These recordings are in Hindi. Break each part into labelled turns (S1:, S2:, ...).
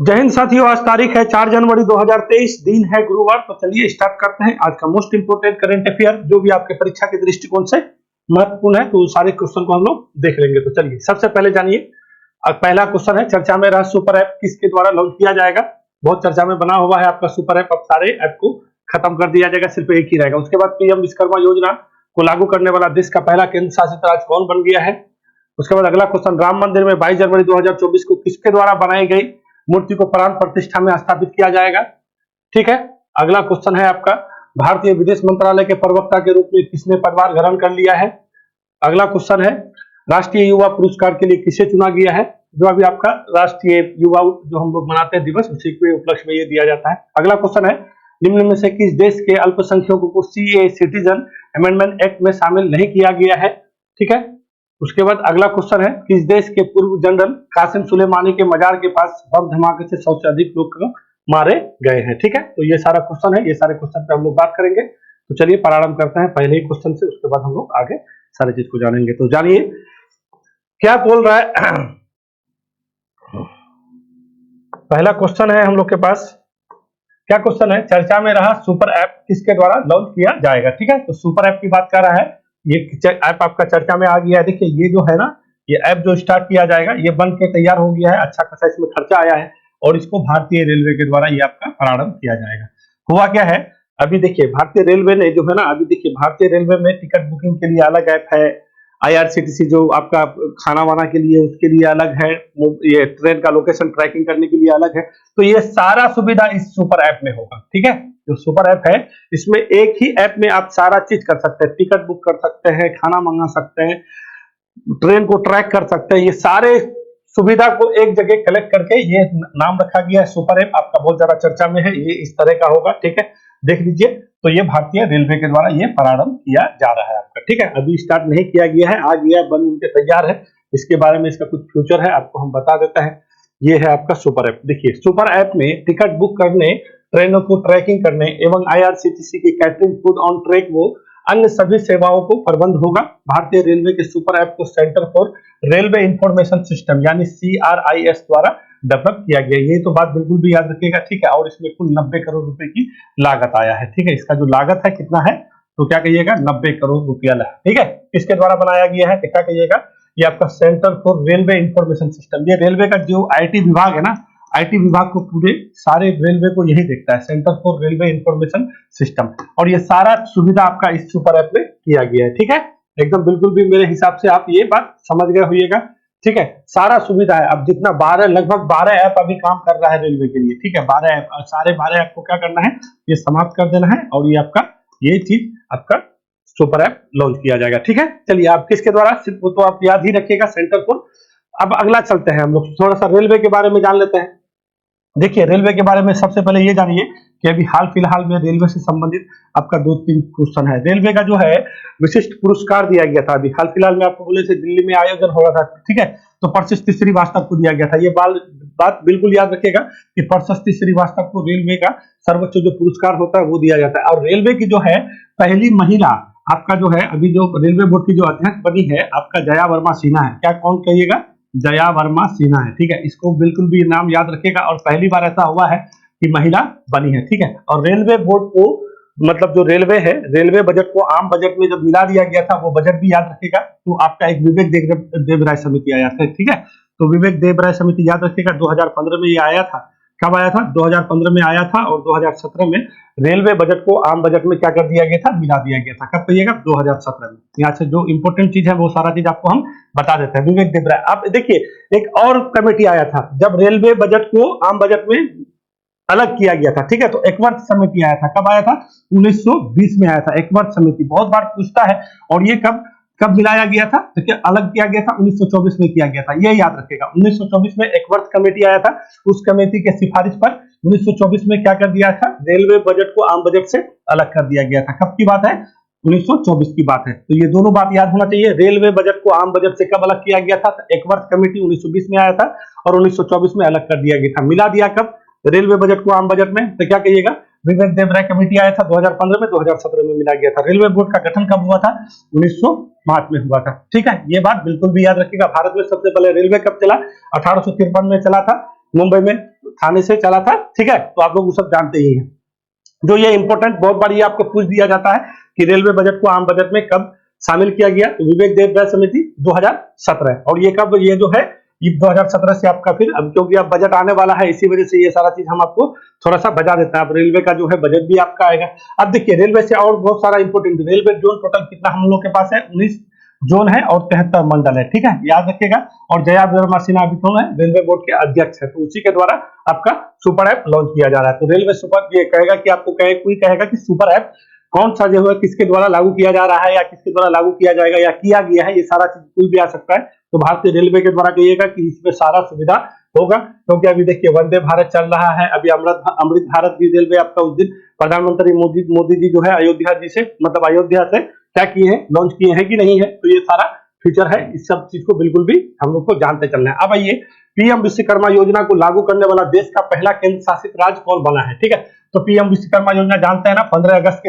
S1: जय हिंद साथियों, आज तारीख है 4 जनवरी 2023, दिन है गुरुवार। तो चलिए स्टार्ट करते हैं आज का मोस्ट इंपोर्टेंट करंट अफेयर जो भी आपके परीक्षा के दृष्टिकोण से महत्वपूर्ण है। तो सारे क्वेश्चन को हम लोग देख लेंगे। तो चलिए सबसे पहले जानिए, पहला क्वेश्चन है, चर्चा में रहा सुपर ऐप किसके द्वारा लॉन्च किया जाएगा। बहुत चर्चा में बना हुआ है आपका सुपर ऐप, अब सारे ऐप को खत्म कर दिया जाएगा, सिर्फ एक ही रहेगा। उसके बाद पीएम विश्वकर्मा योजना को लागू करने वाला देश का पहला केंद्र शासित राज्य कौन बन गया है। उसके बाद अगला क्वेश्चन, राम मंदिर में 22 जनवरी 2024 को किसके द्वारा बनाई गई मूर्ति को प्राण प्रतिष्ठा में स्थापित किया जाएगा। ठीक है। अगला क्वेश्चन है आपका, भारतीय विदेश मंत्रालय के प्रवक्ता के रूप में किसने पदभार ग्रहण कर लिया है। अगला क्वेश्चन है, राष्ट्रीय युवा पुरस्कार के लिए किसे चुना गया है। जो अभी आपका राष्ट्रीय युवा जो हम लोग मनाते हैं दिवस, उसी के उपलक्ष्य में ये दिया जाता है। अगला क्वेश्चन है, निम्न में से किस देश के अल्पसंख्यकों को सीए सिटीजन अमेंडमेंट एक्ट में शामिल नहीं किया गया है। ठीक है। उसके बाद अगला क्वेश्चन है, किस देश के पूर्व जनरल कासिम सुलेमानी के मजार के पास बम धमाके से 100 से अधिक लोग मारे गए हैं। ठीक है। तो ये सारा क्वेश्चन है, ये सारे क्वेश्चन पे हम लोग बात करेंगे। तो चलिए प्रारंभ करते हैं पहले ही क्वेश्चन से, उसके बाद हम लोग आगे सारी चीज को जानेंगे। तो जानिए क्या बोल रहा है। पहला क्वेश्चन है हम लोग के पास, क्या क्वेश्चन है, चर्चा में रहा सुपर ऐप किसके द्वारा लॉन्च किया जाएगा। ठीक है। तो सुपर ऐप की बात कर रहा है, ये ऐप आपका चर्चा में आ गया है। देखिए ये जो है ना, ये ऐप जो स्टार्ट किया जाएगा, ये बन के तैयार हो गया है, अच्छा खासा इसमें खर्चा आया है और इसको भारतीय रेलवे के द्वारा ये आपका प्रारंभ किया जाएगा। हुआ क्या है, अभी देखिए भारतीय रेलवे ने जो है ना, अभी देखिए भारतीय रेलवे में टिकट बुकिंग के लिए अलग ऐप है, आईआरसीटीसी जो आपका खाना वाना के लिए उसके लिए अलग है, ये ट्रेन का लोकेशन ट्रैकिंग करने के लिए अलग है। तो ये सारा सुविधा इस सुपर ऐप में होगा। ठीक है। जो सुपर ऐप है इसमें एक ही ऐप में आप सारा चीज कर सकते हैं, टिकट बुक कर सकते हैं, खाना मंगा सकते हैं, ट्रेन को ट्रैक कर सकते हैं। ये सारे सुविधा को एक जगह कलेक्ट करके ये नाम रखा गया है सुपर ऐप। आपका बहुत ज्यादा चर्चा में है, ये इस तरह का होगा। ठीक है। देख लीजिए, तो ये भारतीय रेलवे के द्वारा ये प्रारंभ किया जा रहा है आपका। ठीक है। अभी स्टार्ट नहीं किया गया है, आ गया बन उनके तैयार है। इसके बारे में इसका कुछ फ्यूचर है आपको हम बता देते हैं। ये है आपका सुपर ऐप। देखिए सुपर ऐप में टिकट बुक करने, ट्रेनों को ट्रैकिंग करने एवं आईआरसीटीसी की कैटरिंग, फूड ऑन ट्रैक वो अन्य सभी सेवाओं को प्रबंध होगा। भारतीय रेलवे के सुपर ऐप को centre for railway information system यानी CRIS द्वारा डेवलप किया गया। ये तो बात बिल्कुल भी याद रखिएगा। ठीक है। और इसमें कुल 90 करोड़ रुपए की लागत आया है। ठीक है। इसका जो लागत है कितना है, तो क्या कहिएगा, 90 करोड़ रुपया है। ठीक है। किसके द्वारा बनाया गया है, क्या कहिएगा, ये आपका centre for railway information system. ये रेलवे का जो आईटी विभाग है ना, आईटी विभाग को पूरे सारे रेलवे को यही देखता है, centre for railway information system. और ये सारा सुविधा आपका इस सुपर ऐप में किया गया है। ठीक है। एकदम बिल्कुल भी मेरे हिसाब से आप ये बात समझ गए होइएगा। ठीक है। सारा सुविधा है। अब जितना लगभग 12 ऐप अभी काम कर रहा है रेलवे के लिए। ठीक है। 12 ऐप, सारे 12 ऐप को क्या करना है, ये समाप्त कर देना है और ये आपका ये चीज आपका सुपर ऐप लॉन्च किया जाएगा। ठीक है। चलिए आप किसके द्वारा, सिर्फ वो तो आप याद ही रखिएगा, सेंटर फॉर। अब अगला चलते हैं हम लोग, थोड़ा सा रेलवे के बारे में जान लेते हैं। देखिए रेलवे के बारे में सबसे पहले ये जानिए कि अभी हाल फिलहाल में रेलवे से संबंधित आपका 2-3 क्वेश्चन है। रेलवे का जो है विशिष्ट पुरस्कार दिया गया था, अभी हाल फिलहाल में आपको बोले से दिल्ली में आयोजन हो रहा था। ठीक है। तो प्रशस्ति श्रीवास्तव को दिया गया था। ये बात बिल्कुल याद रखिएगा कि प्रशस्ति श्रीवास्तव को रेलवे का सर्वोच्च जो पुरस्कार होता है वो दिया जाता है। और रेलवे की जो है पहली महिला आपका जो है, अभी जो रेलवे बोर्ड की जो अध्यक्ष बनी है आपका जया वर्मा सिन्हा है। क्या, कौन कहिएगा, जया वर्मा सिन्हा है। ठीक है। इसको बिल्कुल भी नाम याद रखिएगा। और पहली बार ऐसा हुआ है कि महिला बनी है। ठीक है। और रेलवे बोर्ड को, मतलब जो रेलवे है, रेलवे बजट को आम बजट में जब मिला दिया गया था, वो बजट भी याद रखिएगा। तो आपका एक विवेक देवराय समिति आया था। ठीक है। तो विवेक देवराय समिति याद रखिएगा, 2015 में ये आया था। कब आया था, 2015 में आया था। और 2017 में रेलवे बजट को आम बजट में क्या कर दिया गया था, मिला दिया गया था। कब कहिएगा, 2017 में। यहाँ से जो इंपोर्टेंट चीज है वो सारा चीज आपको हम बता देते हैं। विवेक देवराय। अब देखिए एक और कमेटी आया था जब रेलवे बजट को आम बजट में अलग किया गया था। ठीक है। तो एकवर्थ समिति आया था। कब आया था, 1920 में आया था एकवर्थ समिति। बहुत बार पूछता है। और ये कब मिलाया गया था, देखिए अलग किया गया था, 1924 में किया गया था। ये याद रखिएगा, 1924 में एकवर्थ कमेटी आया था। उस कमेटी के सिफारिश पर 1924 में क्या कर दिया था, रेलवे बजट को आम बजट से अलग कर दिया गया था। कब की बात है, 1924 की बात है। तो ये दोनों बात याद होना चाहिए। रेलवे बजट को आम बजट से कब अलग किया गया था, एकवर्थ कमेटी 1920 में आया था और 1924 में अलग कर दिया गया था। मिला दिया कब रेलवे बजट को आम बजट में, तो क्या कहिएगा, विवेक देवराय कमेटी आया था 2015 में, 2017 में मिला गया था। रेलवे बोर्ड का गठन कब हुआ था, 1905 में हुआ था। ठीक है। ये बात बिल्कुल भी याद रखिएगा। भारत में सबसे पहले रेलवे कब चला, 1853 में चला था मुंबई में। थाने से चला था, ठीक है, तो आप लोग वो सब जानते ही हैं। जो ये इंपॉर्टेंट बहुत बार ये आपको पूछ दिया जाता है कि रेलवे बजट को आम बजट में कब शामिल किया गया, तो विवेक देवव्रत समिति 2017, और ये कब, ये जो है ये 2017 से आपका फिर, अब क्योंकि अब बजट आने वाला है इसी वजह से ये सारा चीज हम आपको थोड़ा सा बता देते हैं। अब रेलवे का जो है बजट भी आपका आएगा। अब देखिए रेलवे से और बहुत सारा इंपोर्टेंट, रेलवे जोन टोटल कितना हम लोग के पास है, 19 जोन है और 73 मंडल है, ठीक है, याद रखिएगा। और जया वर्मा सिन्हा अभी कौन है, रेलवे बोर्ड के अध्यक्ष है, तो उसी के द्वारा आपका सुपर ऐप लॉन्च किया जा रहा है। तो रेलवे सुपर ये कहेगा कि आपको कोई कहेगा कि सुपर ऐप कौन सा जो है किसके द्वारा लागू किया जा रहा है या किसके द्वारा लागू किया जाएगा या किया गया है, ये सारा चीज कोई भी आ सकता है। तो भारतीय रेलवे के द्वारा कहिएगा कि इसमें सारा सुविधा होगा, क्योंकि अभी देखिए वंदे भारत चल रहा है, अभी अमृत भारत भी रेलवे आपका उस दिन प्रधानमंत्री मोदी जी जो है अयोध्या जी से, मतलब अयोध्या से क्या किए हैं, लॉन्च किए हैं कि नहीं है, तो ये सारा फीचर है। इस सब चीज को बिल्कुल भी हम लोग को जानते चलना है। अब आइए, पीएम विश्वकर्मा योजना को लागू करने वाला देश का पहला केंद्र शासित राज्य कौन बना है, ठीक है। तो पीएम विश्वकर्मा योजना जानते हैं ना, 15 अगस्त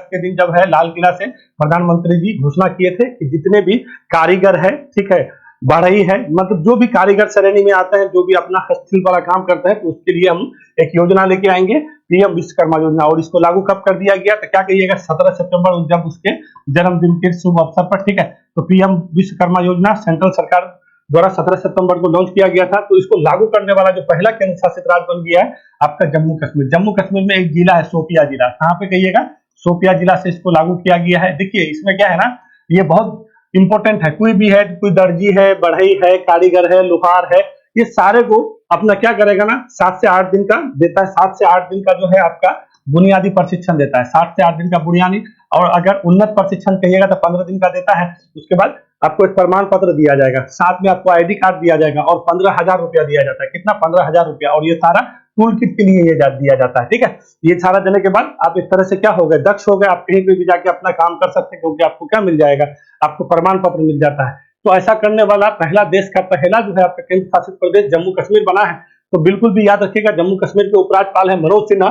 S1: के दिन जब है लाल किला से प्रधानमंत्री जी घोषणा किए थे कि जितने भी कारीगर है, ठीक है, बढ़ई है, मतलब जो भी कारीगर श्रेणी में आते हैं, जो भी अपना हस्तशिल्प वाला काम करते हैं, तो उसके लिए हम एक योजना लेके आएंगे, पीएम विश्वकर्मा योजना। और इसको लागू कब कर दिया गया, तो क्या कहिएगा, 17 सितंबर, जब उसके जन्मदिन के शुभ अवसर पर, ठीक है। तो पीएम विश्वकर्मा योजना सेंट्रल सरकार द्वारा 17 सितंबर को लॉन्च किया गया था। तो इसको लागू करने वाला जो पहला केंद्र शासित राज्य बन गया है आपका जम्मू कश्मीर। जम्मू कश्मीर में एक जिला है शोपिया जिला, कहाँ पे कहिएगा, शोपिया जिला से इसको लागू किया गया है। देखिए इसमें क्या है ना, ये बहुत इंपॉर्टेंट है, कोई भी है, कोई दर्जी है, बढ़ई है, कारीगर है, लोहार है, ये सारे को अपना क्या करेगा ना, 7 से 8 दिन का देता है, 7 से 8 दिन का जो है आपका बुनियादी प्रशिक्षण देता है, 7 से 8 दिन का बुनियादी, और अगर उन्नत प्रशिक्षण कहिएगा तो 15 दिन का देता है। उसके बाद आपको एक प्रमाण पत्र दिया जाएगा, साथ में आपको आईडी कार्ड दिया जाएगा और 15,000 रुपया दिया जाता है। कितना, 15,000 रुपया, और ये सारा टूल किट के लिए ये दिया जाता है, ठीक है। ये सारा देने के बाद आप एक तरह से क्या हो गए, दक्ष हो गए, आप कहीं पे भी जाके अपना काम कर सकते हैं, क्योंकि आपको क्या मिल जाएगा, आपको प्रमाण पत्र मिल जाता है। तो ऐसा करने वाला पहला देश का पहला जो है आपका केंद्र शासित प्रदेश जम्मू कश्मीर बना है। तो बिल्कुल भी याद रखिएगा, जम्मू कश्मीर के उपराज्यपाल है मनोज सिन्हा।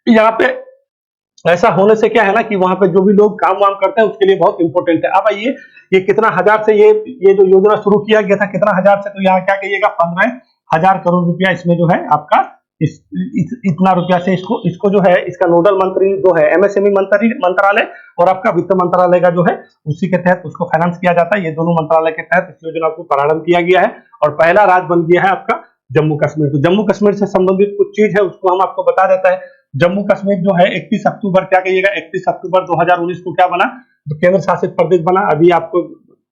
S1: यहाँ पे ऐसा होने से क्या है ना कि वहां पे जो भी लोग काम वाम करते हैं उसके लिए बहुत इंपॉर्टेंट है। अब आइए, ये कितना हजार से ये जो योजना शुरू किया गया था, कितना हजार से, तो यहाँ क्या कहिएगा, 15,000 करोड़ रुपया इसमें जो है आपका इतना रुपया से इसको जो है, इसका नोडल मंत्री जो है एमएसएमई मंत्रालय और आपका वित्त मंत्रालय का जो है, उसी के तहत उसको फाइनेंस किया जाता है। ये दोनों मंत्रालय के तहत इस योजना को प्रारंभ किया गया है और पहला राज्य बन गया है आपका जम्मू कश्मीर। तो जम्मू कश्मीर से संबंधित कुछ चीज है उसको हम आपको बता देता है। जम्मू कश्मीर जो है 31 अक्टूबर क्या कहिएगा, 31 अक्टूबर 2019 को क्या बना, तो केंद्र शासित प्रदेश बना। अभी आपको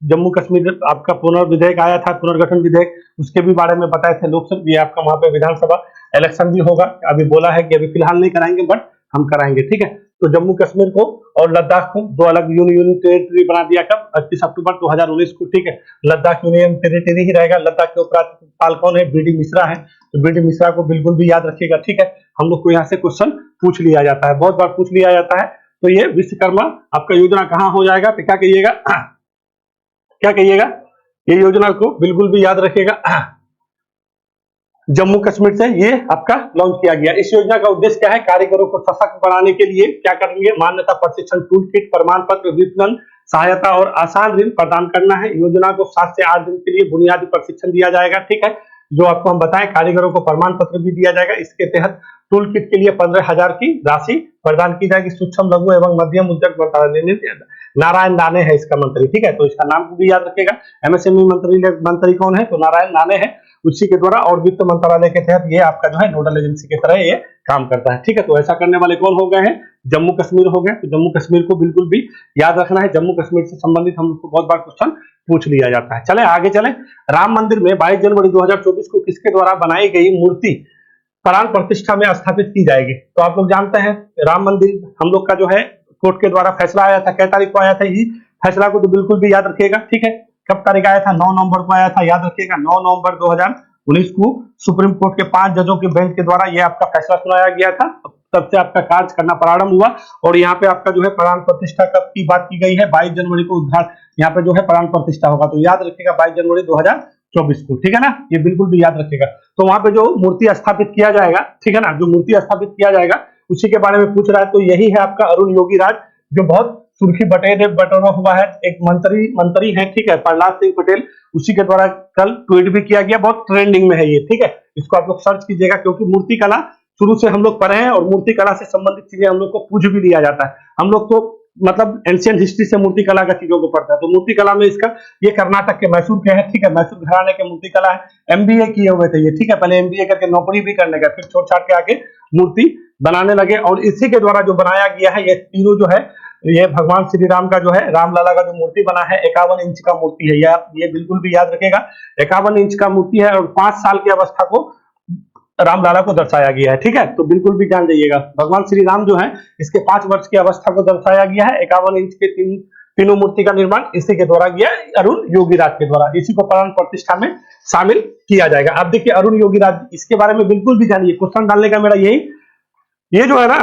S1: जम्मू कश्मीर आपका पुनर्विधेयक आया था, पुनर्गठन विधेयक, उसके भी बारे में बताए थे लोकसभा, ये आपका वहां पे विधानसभा इलेक्शन भी होगा। अभी बोला है कि अभी फिलहाल नहीं कराएंगे बट हम कराएंगे, ठीक है। तो जम्मू कश्मीर को और लद्दाख को दो अलग यूनियन टेरिटरी बना दिया कब, 31 अक्टूबर 2019 को, ठीक है। लद्दाख यूनियन टेरिटरी ही रहेगा। लद्दाख के उपराज्यपाल कौन है, बीडी मिश्रा है। तो बीडी मिश्रा को बिल्कुल भी याद रखिएगा, ठीक है। हम लोग को यहाँ से क्वेश्चन पूछ लिया जाता है, बहुत बार पूछ लिया जाता है। तो ये विश्वकर्मा आपका योजना कहाँ हो जाएगा, तो क्या कहिएगा, क्या कहिएगा, ये योजना को बिल्कुल भी याद रखिएगा, जम्मू कश्मीर से ये आपका लॉन्च किया गया। इस योजना का उद्देश्य क्या है, कारीगरों को सशक्त बनाने के लिए क्या करेंगे, मान्यता, प्रशिक्षण, टूल किट, प्रमाण पत्र, विपणन सहायता और आसान ऋण प्रदान करना है। योजना को 7 से 8 दिन के लिए बुनियादी प्रशिक्षण दिया जाएगा, ठीक है। जो आपको हम बताएं, कारीगरों को प्रमाण पत्र भी दिया जाएगा। इसके तहत टूल किट के लिए 15,000 की राशि प्रदान की जाएगी। सूक्ष्म, लघु एवं मध्यम उद्योग मंत्रालय, नारायण राणे है इसका मंत्री, ठीक है। तो इसका नाम को भी याद रखिएगा। एमएसएमई मंत्री कौन है, तो नारायण राणे है, उसी के द्वारा, और वित्त मंत्रालय के तहत ये आपका जो है नोडल एजेंसी की तरह ये काम करता है, ठीक है। तो ऐसा करने वाले कौन हो गए हैं, जम्मू कश्मीर हो गए। तो जम्मू कश्मीर को बिल्कुल भी याद रखना है। जम्मू कश्मीर से संबंधित हम लोग को बहुत बार क्वेश्चन पूछ लिया जाता है। चले आगे चले। राम मंदिर में 22 जनवरी 2024 को किसके द्वारा बनाई गई मूर्ति प्राण प्रतिष्ठा में स्थापित की जाएगी। तो आप लोग जानते हैं राम मंदिर हम लोग का जो है कोर्ट के द्वारा फैसला आया था, क्या तारीख को आया था, ये फैसला को तो बिल्कुल भी याद रखिएगा, ठीक है। कब तारीख आया था, 9 नवंबर को आया था, याद रखिएगा। 9 नवंबर 2019 को सुप्रीम कोर्ट के 5 जजों के बेंच के द्वारा यह आपका फैसला सुनाया गया था। तब से आपका कार्य करना प्रारंभ हुआ और यहाँ पे आपका जो है प्राण प्रतिष्ठा कब की बात की गई है, 22 जनवरी को उद्घाटन यहाँ पे जो है प्राण प्रतिष्ठा होगा। तो याद रखिएगा 22 जनवरी 2024 को, ठीक है ना, ये बिल्कुल भी याद रखिएगा। तो वहां पे जो मूर्ति स्थापित किया जाएगा, ठीक है ना, जो मूर्ति स्थापित किया जाएगा उसी के बारे में पूछ रहा है। तो यही है आपका अरुण योगी राज जो बहुत सुर्खी बटोरा हुआ है, एक मंत्री है, ठीक है, प्रहलाद सिंह पटेल, उसी के द्वारा कल ट्वीट भी किया गया, बहुत ट्रेंडिंग में है ये, ठीक है, इसको आप लोग सर्च कीजिएगा, क्योंकि मूर्ति कला शुरू से हम लोग पढ़े हैं और मूर्ति कला से संबंधित चीजें हम लोग को पूछ भी लिया जाता है। हम लोग तो मतलब एंशियंट हिस्ट्री से मूर्ति कला का चीजों को पढ़ता है, तो मूर्ति कला में इसका ये कर्नाटक के मैसूर के हैं, ठीक है, मैसूर घराने के मूर्ति कला है, एमबीए किए हुए थे ये, ठीक है, पहले एमबीए करके नौकरी भी करने गए, फिर छोड़ छाड़ के आके मूर्ति बनाने लगे, और इसी के द्वारा जो बनाया गया है ये तीनों जो है, ये भगवान श्री राम का जो है, रामलला का जो मूर्ति बना है 51 इंच का मूर्ति है, ये बिल्कुल भी याद रखेगा, 51 इंच का मूर्ति है, और 5 साल की अवस्था को रामलला को दर्शाया गया है, ठीक है, तो बिल्कुल भी जान जाइएगा, भगवान श्री राम जो है इसके 5 वर्ष की अवस्था को दर्शाया गया है, 51 इंच के तीनों मूर्ति का निर्माण इसी के द्वारा किया, अरुण योगीराज के द्वारा, इसी को प्राण प्रतिष्ठा में शामिल किया जाएगा। अब देखिए अरुण योगीराज, इसके बारे में बिल्कुल भी जानिए, क्वेश्चन डालने का मेरा यही, ये जो है ना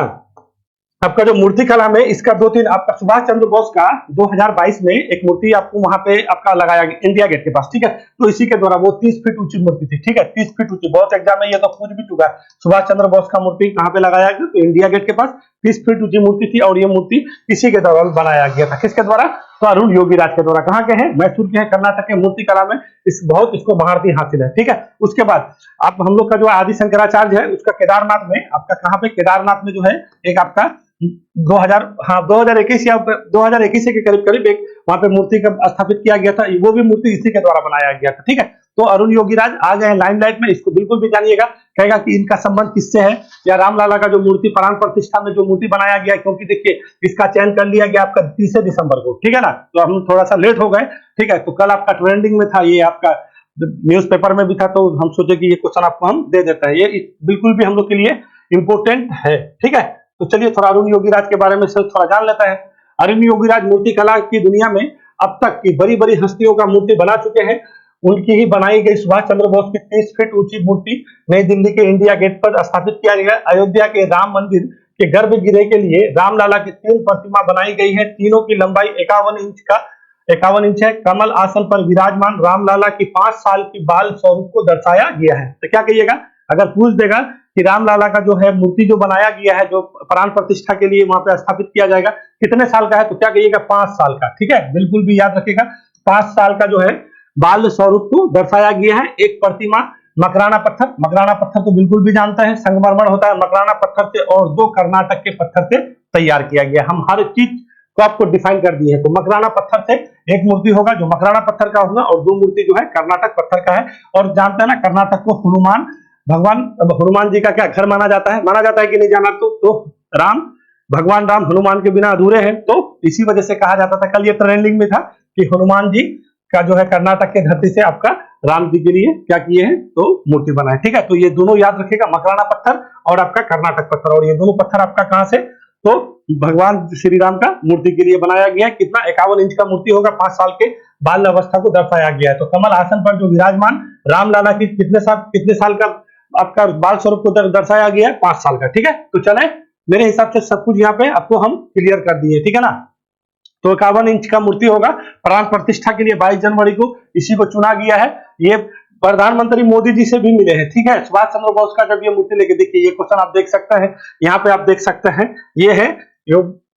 S1: आपका जो मूर्ति कला में इसका 2-3 आपका सुभाष चंद्र बोस का 2022 में एक मूर्ति आपको वहां पे आपका लगाया गया इंडिया गेट के पास, ठीक है, तो इसी के द्वारा वो 30 फीट ऊंची मूर्ति थी, ठीक है, 30 फीट ऊंची, बहुत एग्जाम में ये तो पूछ भी चुका है, सुभाष चंद्र बोस का मूर्ति कहाँ पे लगाया गया, तो इंडिया गेट के पास 30 फीट ऊंची मूर्ति थी, और ये मूर्ति इसी के दौरान बनाया गया था, किसके द्वारा, तो अरुण योगीराज के द्वारा। कहाँ के हैं, मैसूर के हैं, कर्नाटक के, मूर्ति कला में इसको महारथी हासिल है, ठीक है। उसके बाद आप हम लोग का जो आदि शंकराचार्य है उसका केदारनाथ में आपका कहाँ पे, केदारनाथ में जो है एक आपका 2021 या 2021 के करीब एक वहां पे मूर्ति का स्थापित किया गया था, वो भी मूर्ति इसी के द्वारा बनाया गया था, ठीक है। तो अरुण योगीराज आ गए हैं लाइमलाइट में, इसको बिल्कुल भी जानिएगा, कहेगा कि इनका संबंध किससे है, या रामलला का जो मूर्ति प्राण प्रतिष्ठा में जो मूर्ति बनाया गया, क्योंकि देखिए इसका चयन कर लिया गया आपका 30 दिसंबर को, ठीक है ना, तो हम थोड़ा सा लेट हो गए, ठीक है, तो कल आपका ट्रेंडिंग में था, ये आपका न्यूज़पेपर में भी था, तो हम सोचे कि ये क्वेश्चन आपको हम दे देते हैं, ये बिल्कुल भी हम लोग के लिए इंपॉर्टेंट है, ठीक है। तो चलिए थोड़ा अरुण योगीराज के बारे में थोड़ा जान लेते हैं। अरुण योगीराज मूर्ति कला की दुनिया में अब तक की बड़ी बड़ी हस्तियों का मूर्ति बना चुके हैं, उनकी ही बनाई गई सुभाष चंद्र बोस की 30 फीट ऊंची मूर्ति नई दिल्ली के इंडिया गेट पर स्थापित किया गया। अयोध्या के राम मंदिर के गर्भगृह के लिए रामलला की 3 प्रतिमा बनाई गई है, तीनों की लंबाई 51 इंच है। कमल आसन पर विराजमान रामलला की 5 साल की बाल स्वरूप को दर्शाया गया है। तो क्या कहिएगा, अगर पूछ देगा कि रामलला का जो है मूर्ति जो बनाया गया है, जो प्राण प्रतिष्ठा के लिए वहां पे स्थापित किया जाएगा, कितने साल का है, तो क्या कहिएगा 5 साल का, ठीक है, बिल्कुल भी याद रखिएगा, 5 साल का जो है बाल स्वरूप को दर्शाया गया है। एक प्रतिमा मकराना पत्थर तो बिल्कुल भी जानते हैं, संगमरमर होता है मकराना पत्थर से, और 2 कर्नाटक के पत्थर से तैयार किया गया। हम हर चीज को आपको डिफाइन कर दिए हैं, तो मकराना पत्थर से एक मूर्ति होगा जो मकराना पत्थर का होगा, और 2 मूर्ति जो है कर्नाटक पत्थर का है। और जानते हैं ना, कर्नाटक को हनुमान जी का क्या घर माना जाता है कि नहीं जाना, तो भगवान राम हनुमान के बिना अधूरे हैं, तो इसी वजह से कहा जाता था, कल ये ट्रेंडिंग में था कि हनुमान जी का जो है कर्नाटक के धरती से आपका राम जी के लिए क्या किए हैं, तो मूर्ति बनाए, ठीक है। तो ये दोनों याद रखिएगा, मकराना पत्थर और आपका कर्नाटक पत्थर, और ये दोनों पत्थर आपका कहां से, तो भगवान श्री राम का मूर्ति के लिए बनाया गया है। कितना, 51 इंच का मूर्ति होगा, 5 साल के बाल अवस्था को दर्शाया गया है। तो कमल आसन पर जो विराजमान रामलला की कितने साल का आपका बाल स्वरूप को दर्शाया गया है, 5 साल का, ठीक है। तो चले, मेरे हिसाब से सब कुछ यहाँ पे आपको हम क्लियर कर दिए, ठीक है ना। तो 51 इंच का मूर्ति होगा, प्राण प्रतिष्ठा के लिए 22 जनवरी को इसी को चुना गया है। ये प्रधानमंत्री मोदी जी से भी मिले हैं, ठीक है, सुभाष चंद्र बोस का जब ये मूर्ति लेके, देखिए ये क्वेश्चन आप देख सकते हैं, यहाँ पे आप देख सकते हैं, ये है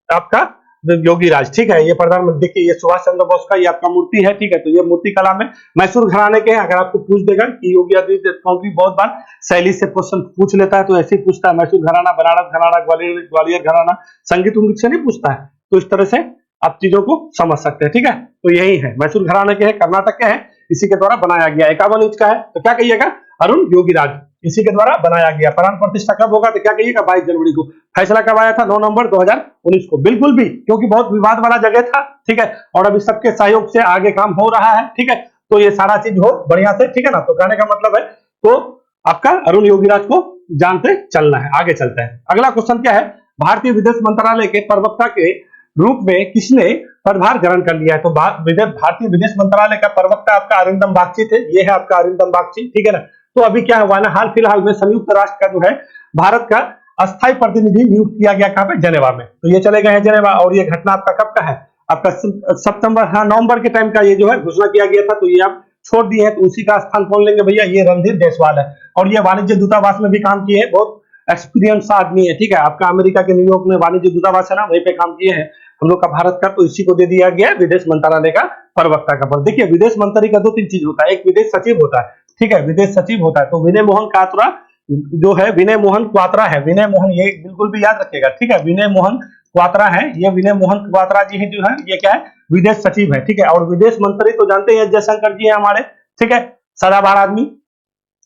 S1: आपका योगीराज, ठीक है, ये प्रधानमंत्री, देखिए ये सुभाष चंद्र बोस का ये आपका मूर्ति है, ठीक है। तो ये मूर्ति कला में मैसूर घराने के हैं। अगर आपको पूछ देगा कि योगी आदित्यनाथ कौन, बहुत बार शैली से क्वेश्चन पूछ लेता है, तो ऐसे ही पूछता है, मैसूर घराना, बनारस घराना, ग्वालियर घराना, संगीत उंगीत से नहीं पूछता है। तो इस तरह से आप चीजों को समझ सकते हैं, ठीक है। तो यही है, मैसूर घराने के हैं, कर्नाटक के हैं, इसी के द्वारा बनाया गया, 51 इंच का है। तो क्या कहिएगा, अरुण योगीराज, इसी के द्वारा बनाया गया। प्राण प्रतिष्ठा कब होगा, तो क्या कहिएगा 22 जनवरी को। फैसला कब आया था, 9 नवंबर 2019 को। बिल्कुल भी, क्योंकि बहुत विवाद वाला जगह था, ठीक है, और अभी सबके सहयोग से आगे काम हो रहा है, ठीक है। तो ये सारा चीज हो बढ़िया से, ठीक है ना। तो कहने का मतलब है, तो आपका अरुण योगीराज को जानते चलना है। आगे चलते हैं, अगला क्वेश्चन क्या है, भारतीय विदेश मंत्रालय के प्रवक्ता के रूप में किसने पदभार ग्रहण कर लिया है। तो भारतीय विदेश मंत्रालय का प्रवक्ता आपका अरिंदम बागची थे, ये है आपका अरिंदम बागची, ठीक है ना। तो अभी क्या हुआ ना, हाल फिलहाल में संयुक्त राष्ट्र का जो है भारत का अस्थायी प्रतिनिधि नियुक्त किया गया, कहां पे, जेनेवा में। तो ये चले गए हैं जेनेवा, और ये घटना आपका कब का है, आपका नवंबर के टाइम का ये जो है घोषणा किया गया था। तो ये आप छोड़ दिए हैं, तो उसी का स्थान कौन लेंगे भैया, ये रणधीर जायसवाल है, और ये वाणिज्य दूतावास में भी काम किए हैं, बहुत एक्सपीरियंस आदमी है, ठीक है। आपका अमेरिका के न्यूयॉर्क में वाणिज्य दूतावास है ना, वहीं पे काम किए हैं। हम लोग का भारत का, तो इसी को दे दिया गया विदेश मंत्रालय का प्रवक्ता का पद। देखिए विदेश मंत्री का 2-3 चीज होता है, एक विदेश सचिव होता है, ठीक है, विदेश सचिव होता है। तो विनय मोहन क्वात्रा जो है, विनय मोहन क्वात्रा है, विनय मोहन, ये बिल्कुल भी याद रखिएगा, ठीक है, विनय मोहन क्वात्रा है, ये विनय मोहन क्वात्रा जी है जो है, ये क्या है, विदेश सचिव है, ठीक है। और विदेश मंत्री तो जानते हैं जयशंकर जी है हमारे, ठीक है, सदाबहार आदमी।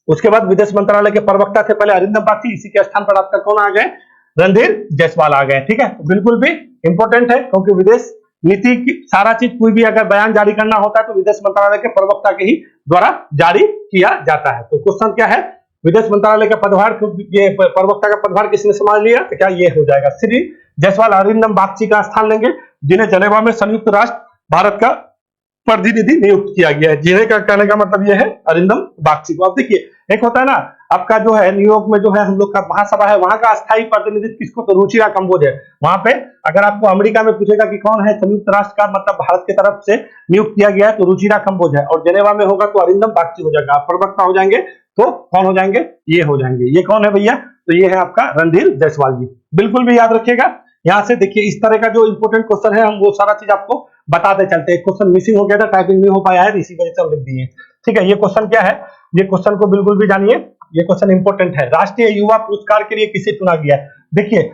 S1: उसके बाद विदेश मंत्रालय के प्रवक्ता थे पहले अरिंदम बागची, इसी के स्थान पर आपका कौन आ गए, रणधीर जायसवाल आ गए, ठीक है। तो बिल्कुल भी इंपॉर्टेंट है, क्योंकि विदेश नीति की सारा चीज, कोई भी अगर बयान जारी करना होता है तो विदेश मंत्रालय के प्रवक्ता के ही द्वारा जारी किया जाता है। तो क्वेश्चन क्या है, विदेश मंत्रालय का पदभार, ये प्रवक्ता का पदभार किसने संभाल लिया, तो क्या ये हो जाएगा, श्री जायसवाल अरिंदम बागची का स्थान लेंगे, जिन्हें जेनेवा में संयुक्त राष्ट्र भारत का प्रतिनिधि नियुक्त किया गया है। जिन्हें का कहने का मतलब यह है अरिंदम बागची को। अब देखिए एक होता है ना आपका जो है न्यूयॉर्क में जो है हम लोग का महासभा है, वहां का अस्थायी प्रतिनिधित्व किसको, तो रुचिरा कंबोज है। वहां पे अगर आपको अमेरिका में पूछेगा कि कौन है संयुक्त राष्ट्र का मतलब भारत की तरफ से नियुक्त किया गया है, तो रुचिरा कंबोज है। और जेनेवा में होगा तो अरिंदम बागची हो जाएगा। प्रवक्ता हो जाएंगे तो कौन हो जाएंगे, ये हो जाएंगे। ये कौन है भैया, तो ये है आपका रणधीर जायसवाल जी, बिल्कुल भी याद रखिएगा। यहाँ से देखिए इस तरह का जो इंपोर्टेंट क्वेश्चन है हम वो सारा चीज आपको बताते चलते हैं। क्वेश्चन मिसिंग हो गया था, टाइपिंग नहीं हो पाया है, इसी वजह से हम लिख दिए, ठीक है। ये क्वेश्चन क्या है, ये क्वेश्चन को बिल्कुल भी जानिए, ये क्वेश्चन इंपॉर्टेंट है। राष्ट्रीय युवा पुरस्कार के लिए किसे चुना गया है, देखिए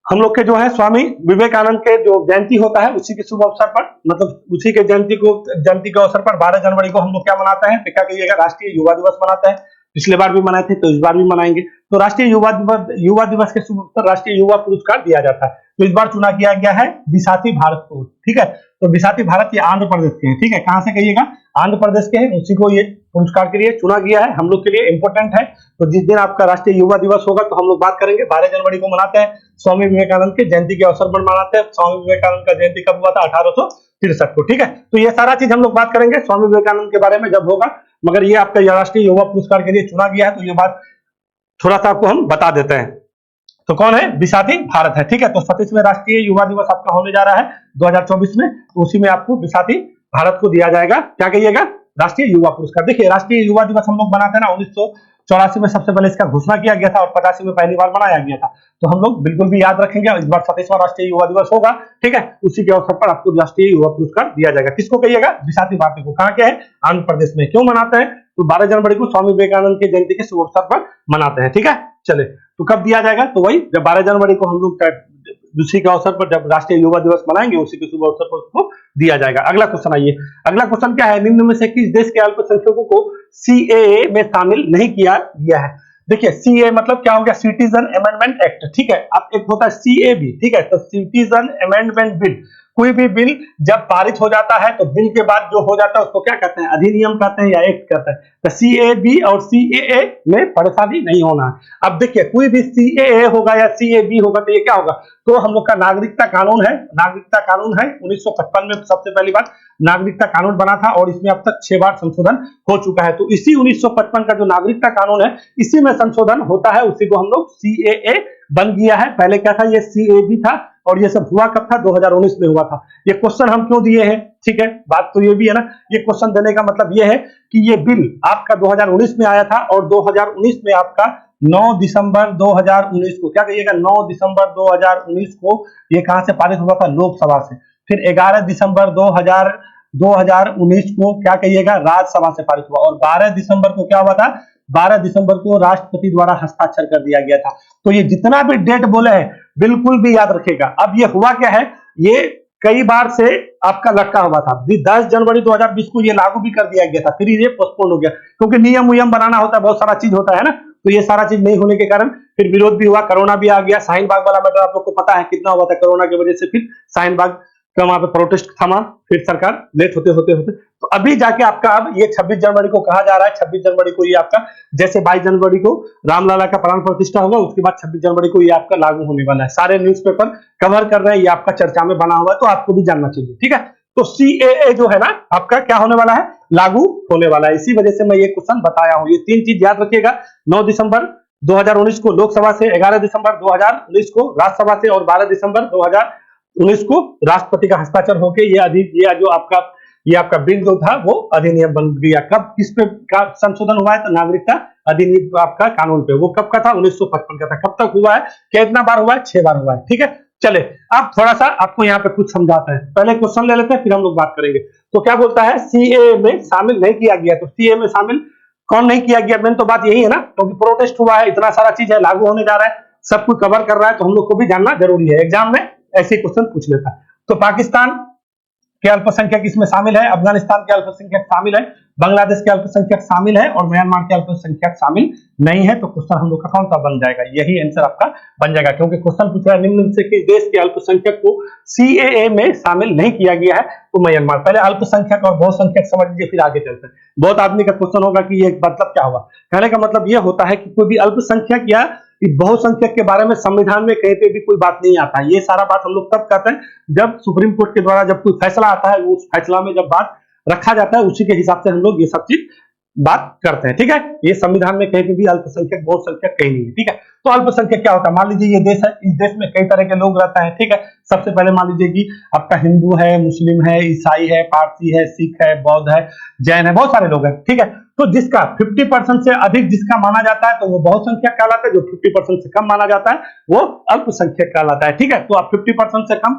S1: हम लोग के जो है स्वामी विवेकानंद के जो जयंती होता है उसी के शुभ अवसर पर, मतलब उसी के जयंती के अवसर पर 12 जनवरी को हम लोग क्या मनाते हैं, क्या कहिएगा, राष्ट्रीय युवा दिवस मनाते हैं। पिछले बार भी मनाए थे तो इस बार भी मनाएंगे। तो राष्ट्रीय युवा दिवस के शुभ अवसर राष्ट्रीय युवा पुरस्कार दिया जाता है। तो इस बार चुना किया गया है बिसाती भारत को, ठीक है। तो बिसाती भारत ये आंध्र प्रदेश के हैं, ठीक है, कहां से कहिएगा, आंध्र प्रदेश के हैं, उसी को ये पुरस्कार के लिए चुना गया है। हम लोग के लिए इंपॉर्टेंट है। तो जिस दिन आपका राष्ट्रीय युवा दिवस होगा तो हम लोग बात करेंगे, 12 जनवरी को मनाते हैं, स्वामी विवेकानंद के जयंती के अवसर पर मनाते हैं। स्वामी विवेकानंद का जयंती कब हुआ था, 1863 को, ठीक है। तो ये सारा चीज हम लोग बात करेंगे स्वामी विवेकानंद के बारे में जब होगा, मगर ये आपका राष्ट्रीय युवा पुरस्कार के लिए चुना गया है, तो ये बात थोड़ा सा आपको हम बता देते हैं। तो कौन है, बिसाती भारत है, ठीक है। तो 27वें राष्ट्रीय युवा दिवस आपका होने जा रहा है 2024 में, तो उसी में आपको बिसाती भारत को दिया जाएगा, क्या कहिएगा, राष्ट्रीय युवा पुरस्कार। देखिए राष्ट्रीय युवा दिवस हम लोग बनाते हैं ना, 1984 में सबसे पहले इसका घोषणा किया गया था और 85 में पहली बार मनाया गया था। तो हम लोग बिल्कुल भी याद रखेंगे, इस बार 27वां राष्ट्रीय युवा दिवस होगा, ठीक है। उसी के अवसर पर आपको राष्ट्रीय युवा पुरस्कार दिया जाएगा। किसको कहिएगा, बिसाती भारती को। कहाँ के है, आंध्र प्रदेश में। क्यों मनाते हैं, तो 12 जनवरी को स्वामी विवेकानंद के जयंती के शुभ अवसर पर मनाते हैं, ठीक है। चले तो कब दिया जाएगा, तो वही जब 12 जनवरी को हम लोग उसी के अवसर पर जब राष्ट्रीय युवा दिवस मनाएंगे उसी के शुभ अवसर पर उसको दिया जाएगा। अगला क्वेश्चन आइए, अगला क्वेश्चन क्या है, निम्न में से किस देश के अल्पसंख्यकों को सीएए में शामिल नहीं किया गया है। देखिए सीए मतलब क्या हो गया, सिटीजन अमेंडमेंट एक्ट, ठीक है। अब एक होता है सीएबी, ठीक है। तो सिटीजन अमेंडमेंट बिल, कोई भी बिल जब पारित हो जाता है तो बिल के बाद जो हो जाता है उसको क्या कहते हैं, अधिनियम कहते हैं या एक्ट कहते हैं। तो सीएबी और सीएए में परेशानी नहीं होना है। अब देखिए कोई भी सीएए होगा या सीएबी होगा तो ये क्या होगा, तो हम लोग का नागरिकता कानून है, नागरिकता कानून है। 1955 में सबसे पहली बार नागरिकता कानून बना था और इसमें अब तक 6 बार संशोधन हो चुका है। तो इसी 1955 का जो नागरिकता कानून है इसी में संशोधन होता है, उसी को हम लोग सीएए बन गया है। पहले क्या था, ये सीएबी था और ये सब हुआ कब था, 2019 में हुआ था। ये क्वेश्चन हम क्यों दिए हैं, ठीक है, बात तो ये भी है ना। ये क्वेश्चन देने का मतलब ये है कि ये बिल आपका 2019 में आया था और 2019 में आपका 9 दिसंबर 2019 को, क्या कहिएगा, 9 दिसंबर 2019 को ये कहां से पारित हुआ था, लोकसभा से। फिर 11 दिसंबर 2019 को क्या कहिएगा, राज्यसभा से पारित हुआ। और 12 दिसंबर को क्या हुआ था, 12 दिसंबर को राष्ट्रपति द्वारा हस्ताक्षर कर दिया गया था। तो ये जितना भी डेट बोले हैं बिल्कुल भी याद रखिएगा। अब ये हुआ क्या है, ये कई बार से आपका लटका हुआ था। 10 जनवरी 2020 को ये लागू भी कर दिया गया था, फिर ये पोस्टपोन हो गया क्योंकि नियम उयम बनाना होता है, बहुत सारा चीज होता है ना। तो ये सारा चीज नहीं होने के कारण फिर विरोध भी हुआ, कोरोना भी आ गया। शाहीन बाग वाला मैटर आप लोग को पता है कितना हुआ था, कोरोना की वजह से फिर शाहीन बाग का वहां पे प्रोटेस्ट थमा, फिर सरकार लेट होते होते तो अभी जाके आपका अब ये 26 जनवरी को कहा जा रहा है। 26 जनवरी को ये आपका, जैसे 22 जनवरी को रामलला का प्राण प्रतिष्ठा होगा उसके बाद 26 जनवरी को ये आपका लागू होने वाला है। सारे न्यूज़पेपर कवर कर रहे हैं, ये आपका चर्चा में बना हुआ है, तो आपको भी जानना चाहिए, ठीक है। तो सीएए जो है ना आपका क्या होने वाला है, लागू होने वाला है। इसी वजह से मैं ये क्वेश्चन बताया हूं। ये 3 चीज याद रखिएगा, 9 दिसंबर 2019 को लोकसभा से, 11 दिसंबर 2019 को राज्यसभा से और 12 दिसंबर 2019 को राष्ट्रपति का हस्ताक्षर होकर ये जो आपका बिल जो था वो अधिनियम बन गया। कब किस पे संशोधन हुआ है, तो नागरिकता अधिनियम आपका कानून पे। वो कब का था, 1955 का था। कब तक हुआ है, कितना बार हुआ है, 6 बार हुआ है, ठीक है। चले अब थोड़ा सा आपको यहाँ पे कुछ समझाते हैं, पहले क्वेश्चन ले लेते हैं फिर हम लोग बात करेंगे। तो क्या बोलता है, सीएए में शामिल नहीं किया गया। तो सीएए में शामिल कौन नहीं किया गया, मेन तो बात यही है ना, क्योंकि प्रोटेस्ट हुआ है, इतना सारा चीज है, लागू होने जा रहा है, सब कुछ कवर कर रहा है, तो हम लोग को भी जानना जरूरी है, एग्जाम में ऐसे क्वेश्चन पूछ लेता है। तो पाकिस्तान के अल्पसंख्यक इसमें शामिल है, अफगानिस्तान के अल्पसंख्यक शामिल है, बांग्लादेश के अल्पसंख्यक शामिल है और म्यांमार के अल्पसंख्यक शामिल नहीं है। तो क्वेश्चन हम लोग का कौन सा बन जाएगा, यही आंसर आपका बन जाएगा, क्योंकि क्वेश्चन पूछ रहा है निम्न से किस देश के अल्पसंख्यक को सीएए में शामिल नहीं किया गया है, तो म्यांमार। पहले अल्पसंख्यक और बहुसंख्यक समझ लीजिए, फिर आगे चलते हैं। बहुत आदमी का क्वेश्चन होगा कि ये मतलब क्या हुआ, कहने का मतलब ये होता है कि कोई भी अल्पसंख्यक या बहुसंख्यक के बारे में संविधान में कहीं पे भी कोई बात नहीं आता है। ये सारा बात हम लोग तब कहते हैं जब सुप्रीम कोर्ट के द्वारा जब कोई फैसला आता है, उस फैसला में जब बात रखा जाता है, उसी के हिसाब से हम लोग ये सब चीज बात करते हैं, ठीक है। ये संविधान में कहीं पे भी अल्पसंख्यक बहुसंख्यक कहीं नहीं है, ठीक है। तो अल्पसंख्यक क्या होता है, मान लीजिए ये देश है, इस देश में कई तरह के लोग रहते हैं, ठीक है। सबसे पहले मान लीजिए कि आपका हिंदू है, मुस्लिम है, ईसाई है, पारसी है, सिख है, बौद्ध है, जैन है, बहुत सारे लोग हैं, ठीक है। तो जिसका 50% से अधिक जिसका माना जाता है तो वो बहुसंख्यक कहलाता है, जो 50% से कम माना जाता है वो अल्पसंख्यक कहलाता है, ठीक है। तो आप 50% से कम